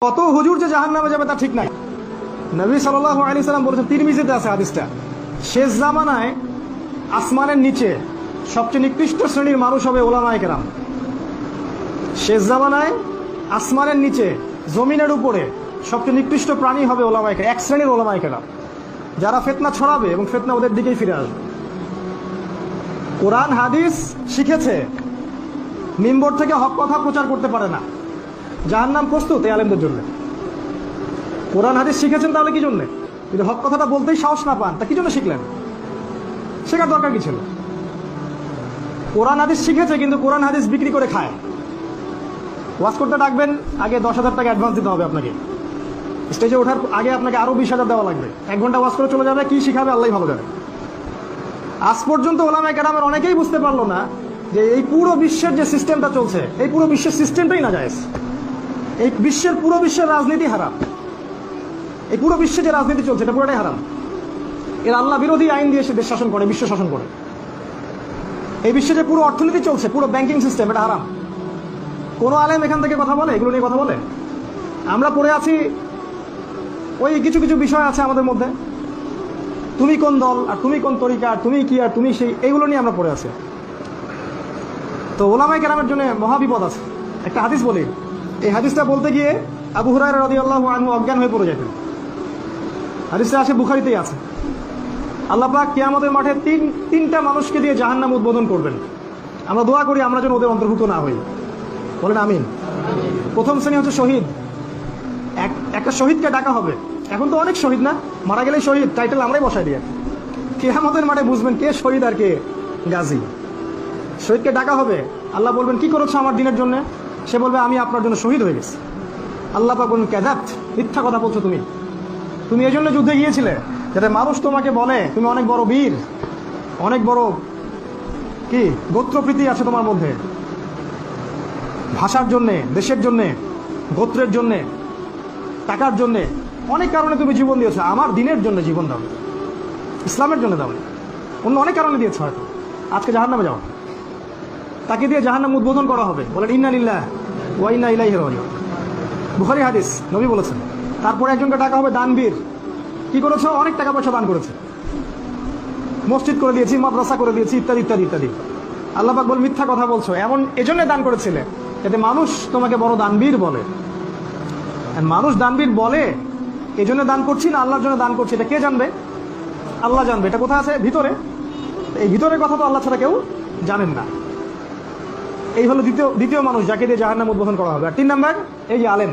কত হুজুর যে জাহান্নামে যাবে তা ঠিক নাই। নবী সাল্লাল্লাহু আলাইহি সাল্লাম বলেছেন, তিরমিজিতে আছে হাদিসটা, শেষ জামানায় আসমানের নিচে সবচেয়ে নিকৃষ্ট শ্রেণীর মানুষ হবে উলামায়ে কেরাম। শেষ জামানায় আসমানের নিচে জমিনের উপরে সবচেয়ে নিকৃষ্ট প্রাণী হবে উলামায়ে কেরাম, এক শ্রেণীর উলামায়ে কেরাম, যারা ফিতনা ছড়াবে এবং ফিতনা ওদের দিকেই ফিরে আসবে। কোরআন হাদিস শিখেছে, মিম্বর থেকে হক কথা প্রচার করতে পারে না, জাহান্নাম প্রস্তুত এই আলেমদের জন্য। কোরআন হাদিস শিখেছেন তাহলে কি জন্য? যদি হক কথাটা বলতেই সাহস না পান তা কি জন্য শিখলেন? শেখার দরকার কি ছিল? কোরআন হাদিস শিখেছে কিন্তু কোরআন হাদিস বিক্রি করে খায়। ওয়াজ করতে ডাকবেন, আগে 10,000 টাকা অ্যাডভান্স দিতে হবে আপনাকে। স্টেজে ওঠার আগে আপনাকে আরো 20,000 দেওয়া লাগবে। 1 ঘন্টা ওয়াজ করে চলে যাবে, কি শিখাবে আল্লাহই ভালো জানে। আজ পর্যন্ত ওলামায়ে কেরামের অনেকেই বুঝতে পারলো না যে এই পুরো বিশ্বের যে সিস্টেমটা চলছে, এই পুরো বিশ্বের সিস্টেমটাই নাজায়েজ। এই পুরো বিশ্বের রাজনীতি হারাম। এই পুরো বিশ্বে যে রাজনীতি চলছে এটা পুরোটাই হারাম। এর আল্লাহ বিরোধী আইন দিয়ে সে দেশ শাসন করে, বিশ্ব শাসন করে। এই বিশ্বে যে পুরো অর্থনীতি চলছে, পুরো ব্যাংকিং সিস্টেম, এটা হারাম। কোন আলেম এখান থেকে কথা বলে? এগুলো নিয়ে কথা বলে? আমরা পড়ে আছি ওই কিছু কিছু বিষয় আছে আমাদের মধ্যে, তুমি কোন দল আর তুমি কোন তরিকা আর তুমি কি আর তুমি সেই, এইগুলো নিয়ে আমরা পড়ে আছি। তো ওলামায়ে কেরামের জন্য মহাবিপদ আছে। একটা হাদিস বলি, এই হাদিসটা বলতে গিয়ে আবু হুরায়রা রাদিয়াল্লাহু আনহু অজ্ঞান হয়ে পড়ে যেতেন। হাদিসটা আছে, বুখারীতেই আছে। আল্লাহ পাক কিয়ামতের মাঠে তিনটা মানুষকে দিয়ে জাহান্নাম উদ্বোধন করবেন। আমরা দোয়া করি আমরা যেন ওদের অন্তর্ভুক্ত না হই, বলেন আমিন। প্রথম শ্রেণী হচ্ছে শহীদ। একটা শহীদকে ডাকা হবে। এখন তো অনেক শহীদ না, মারা গেলেই শহীদ টাইটেল আমরাই বসাই দিই। কিয়ামতের মাঠে বুঝবেন কে শহীদ আর কে গাজী। শহীদকে ডাকা হবে, আল্লাহ বলবেন কি করেছো আমার দিনের জন্য? সে বলবে আমি আপনার জন্য শহীদ হয়ে গেছি। আল্লাহ পাক বলবেন কাযাবত, মিথ্যা কথা বলছো তুমি এই জন্য যুদ্ধে গিয়েছিলে যাতে মানুষ তোমাকে বলে তুমি অনেক বড় বীর, অনেক বড় কি গোত্রপ্রীতি আছে তোমার মধ্যে, ভাষার জন্যে, দেশের জন্যে, গোত্রের জন্যে, টাকার জন্যে, অনেক কারণে তুমি জীবন দিয়েছো। আমার দিনের জন্য জীবন দাও, ইসলামের জন্য দাও, অন্য অনেক কারণে দিয়েছো। হয়তো আজকে জাহান্নামে যাও, তাকে দিয়ে জাহান্নাম উদ্বোধন করা হবে। বলেন ইন্না লিল্লাহি ওয়া ইন্না ইলাইহি রাজিউন। বুখারী হাদিস, নবী বলেছেন। তারপরে একজনকে ডাকা হবে দানবীর। কি করেছো? অনেক টাকা পয়সা দান করেছে, মসজিদ করে দিয়েছি, মাদ্রাসা করে দিয়েছি, ইত্যাদি ইত্যাদি ইত্যাদি। আল্লাহ পাক বল মিথ্যা কথা বলছো, এমন এজন্য দান করেছিলে যাতে মানুষ তোমাকে বড় দানবীর বলে। মানুষ দানবীর বলে এজন্য দান করছি না আল্লাহর জন্য দান করছি, এটা কে জানবে? আল্লাহ জানবে। এটা কোথায় আছে? ভিতরে। এই ভিতরের কথা তো আল্লাহ ছাড়া কেউ জানেন না। এই হলো দ্বিতীয় মানুষ যাকে দিয়ে জাহান্নাম উদ্বোধন করা হবে। আর 3 নাম্বার, এই যে আলেম।